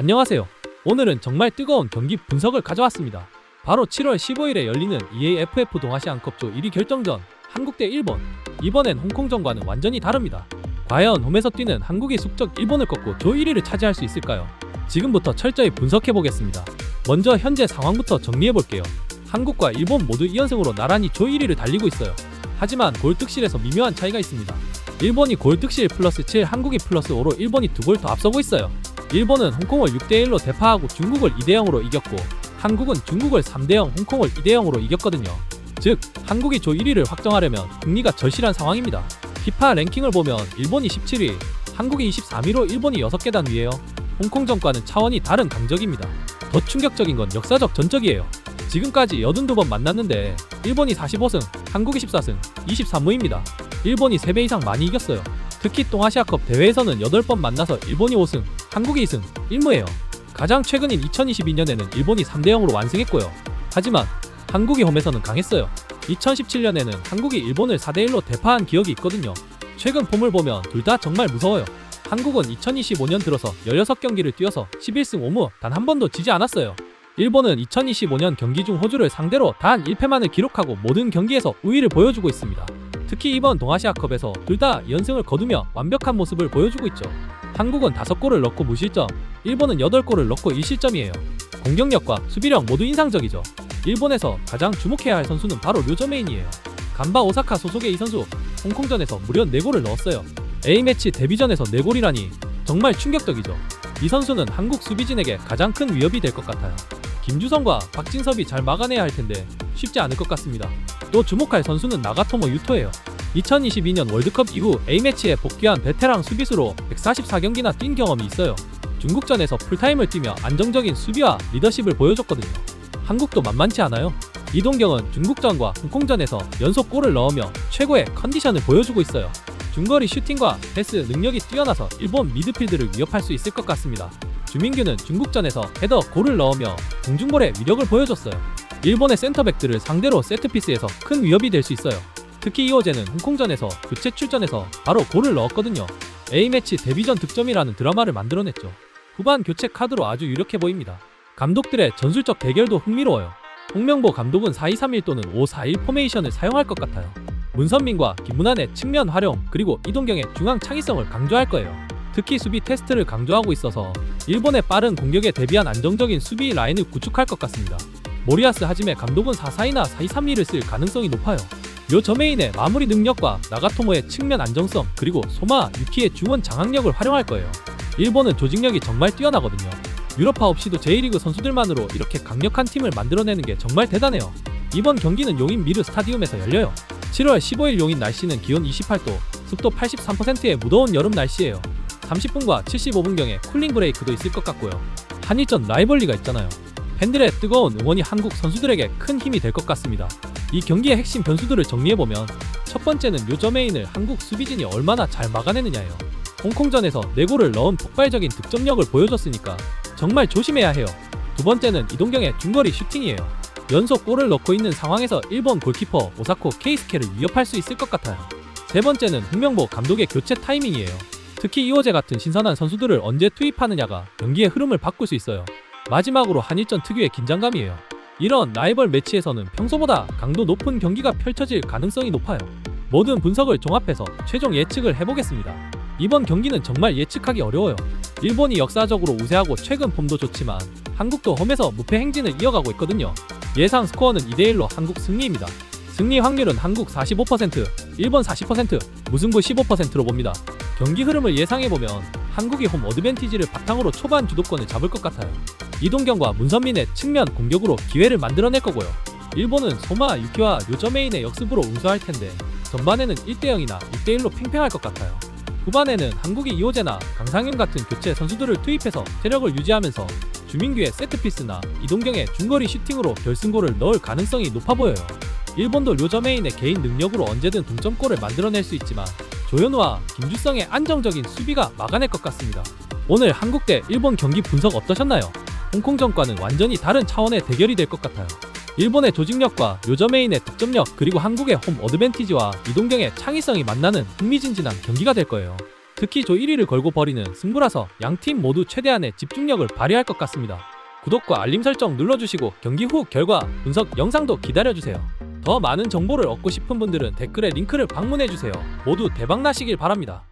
안녕하세요. 오늘은 정말 뜨거운 경기 분석을 가져왔습니다. 바로 7월 15일에 열리는 EAFF 동아시안컵 조 1위 결정전 한국 대 일본. 이번엔 홍콩전과는 완전히 다릅니다. 과연 홈에서 뛰는 한국이 숙적 일본을 꺾고 조 1위를 차지할 수 있을까요? 지금부터 철저히 분석해보겠습니다. 먼저 현재 상황부터 정리해볼게요. 한국과 일본 모두 2연승으로 나란히 조 1위를 달리고 있어요. 하지만 골득실에서 미묘한 차이가 있습니다. 일본이 골득실 플러스 7, 한국이 플러스 5로 일본이 2골 더 앞서고 있어요. 일본은 홍콩을 6대1로 대파하고 중국을 2대0으로 이겼고, 한국은 중국을 3대0, 홍콩을 2대0으로 이겼거든요. 즉, 한국이 조 1위를 확정하려면 승리가 절실한 상황입니다. 피파 랭킹을 보면 일본이 17위, 한국이 23위로 일본이 6계단 위에요. 홍콩전과는 차원이 다른 강적입니다. 더 충격적인 건 역사적 전적이에요. 지금까지 82번 만났는데 일본이 45승, 한국이 14승, 23무입니다. 일본이 3배 이상 많이 이겼어요. 특히 동아시아컵 대회에서는 8번 만나서 일본이 5승, 한국이 2승, 1무예요. 가장 최근인 2022년에는 일본이 3대0으로 완승했고요. 하지만 한국이 홈에서는 강했어요. 2017년에는 한국이 일본을 4대1로 대파한 기억이 있거든요. 최근 폼을 보면 둘 다 정말 무서워요. 한국은 2025년 들어서 16경기를 뛰어서 11승 5무 단 한 번도 지지 않았어요. 일본은 2025년 경기 중 호주를 상대로 단 1패만을 기록하고 모든 경기에서 우위를 보여주고 있습니다. 특히 이번 동아시아컵에서 둘 다 연승을 거두며 완벽한 모습을 보여주고 있죠. 한국은 5골을 넣고 무실점, 일본은 8골을 넣고 1실점이에요. 공격력과 수비력 모두 인상적이죠. 일본에서 가장 주목해야 할 선수는 바로 류저메인이에요. 간바 오사카 소속의 이 선수, 홍콩전에서 무려 4골을 넣었어요. A매치 데뷔전에서 4골이라니 정말 충격적이죠. 이 선수는 한국 수비진에게 가장 큰 위협이 될 것 같아요. 김주성과 박진섭이 잘 막아내야 할 텐데 쉽지 않을 것 같습니다. 또 주목할 선수는 나가토모 유토예요. 2022년 월드컵 이후 A매치에 복귀한 베테랑 수비수로 144경기나 뛴 경험이 있어요. 중국전에서 풀타임을 뛰며 안정적인 수비와 리더십을 보여줬거든요. 한국도 만만치 않아요. 이동경은 중국전과 홍콩전에서 연속 골을 넣으며 최고의 컨디션을 보여주고 있어요. 중거리 슈팅과 패스 능력이 뛰어나서 일본 미드필드를 위협할 수 있을 것 같습니다. 주민규는 중국전에서 헤더 골을 넣으며 공중볼의 위력을 보여줬어요. 일본의 센터백들을 상대로 세트피스에서 큰 위협이 될 수 있어요. 특히 이호재는 홍콩전에서 교체 출전해서 바로 골을 넣었거든요. A매치 데뷔전 득점이라는 드라마를 만들어냈죠. 후반 교체 카드로 아주 유력해 보입니다. 감독들의 전술적 대결도 흥미로워요. 홍명보 감독은 4-2-3-1 또는 5-4-1 포메이션을 사용할 것 같아요. 문선민과 김문환의 측면 활용, 그리고 이동경의 중앙 창의성을 강조할 거예요. 특히 수비 테스트를 강조하고 있어서 일본의 빠른 공격에 대비한 안정적인 수비 라인을 구축할 것 같습니다. 모리아스 하지메 감독은 4-4-2나 4-2-3-2를 쓸 가능성이 높아요. 류저메인의 마무리 능력과 나가토모의 측면 안정성, 그리고 소마, 유키의 중원 장악력을 활용할 거예요. 일본은 조직력이 정말 뛰어나거든요. 유럽파 없이도 J리그 선수들만으로 이렇게 강력한 팀을 만들어내는 게 정말 대단해요. 이번 경기는 용인 미르 스타디움에서 열려요. 7월 15일 용인 날씨는 기온 28도, 습도 83%의 무더운 여름 날씨예요. 30분과 75분경에 쿨링 브레이크도 있을 것 같고요. 한일전 라이벌리가 있잖아요. 팬들의 뜨거운 응원이 한국 선수들에게 큰 힘이 될 것 같습니다. 이 경기의 핵심 변수들을 정리해보면 첫 번째는 류저메인을 한국 수비진이 얼마나 잘 막아내느냐예요. 홍콩전에서 4골을 넣은 폭발적인 득점력을 보여줬으니까 정말 조심해야 해요. 두 번째는 이동경의 중거리 슈팅이에요. 연속 골을 넣고 있는 상황에서 일본 골키퍼 오사코 케이스케를 위협할 수 있을 것 같아요. 세 번째는 홍명보 감독의 교체 타이밍이에요. 특히 이호재 같은 신선한 선수들을 언제 투입하느냐가 경기의 흐름을 바꿀 수 있어요. 마지막으로 한일전 특유의 긴장감이에요. 이런 라이벌 매치에서는 평소보다 강도 높은 경기가 펼쳐질 가능성이 높아요. 모든 분석을 종합해서 최종 예측을 해보겠습니다. 이번 경기는 정말 예측하기 어려워요. 일본이 역사적으로 우세하고 최근 폼도 좋지만 한국도 홈에서 무패 행진을 이어가고 있거든요. 예상 스코어는 2대1로 한국 승리입니다. 승리 확률은 한국 45%, 일본 40%, 무승부 15%로 봅니다. 경기 흐름을 예상해보면 한국이 홈 어드밴티지를 바탕으로 초반 주도권을 잡을 것 같아요. 이동경과 문선민의 측면 공격으로 기회를 만들어낼 거고요. 일본은 소마, 유키와 류저메인의 역습으로 응수할 텐데 전반에는 1대0이나 1대1로 팽팽할 것 같아요. 후반에는 한국이 이호재나 강상윤 같은 교체 선수들을 투입해서 체력을 유지하면서 주민규의 세트피스나 이동경의 중거리 슈팅으로 결승골을 넣을 가능성이 높아 보여요. 일본도 류저메인의 개인 능력으로 언제든 동점골을 만들어낼 수 있지만 조현우와 김주성의 안정적인 수비가 막아낼 것 같습니다. 오늘 한국 대 일본 경기 분석 어떠셨나요? 홍콩전과는 완전히 다른 차원의 대결이 될 것 같아요. 일본의 조직력과 류저메인의 득점력, 그리고 한국의 홈 어드밴티지와 이동경의 창의성이 만나는 흥미진진한 경기가 될 거예요. 특히 조 1위를 걸고 벌이는 승부라서 양팀 모두 최대한의 집중력을 발휘할 것 같습니다. 구독과 알림 설정 눌러주시고 경기 후 결과 분석 영상도 기다려주세요. 더 많은 정보를 얻고 싶은 분들은 댓글에 링크를 방문해주세요. 모두 대박나시길 바랍니다.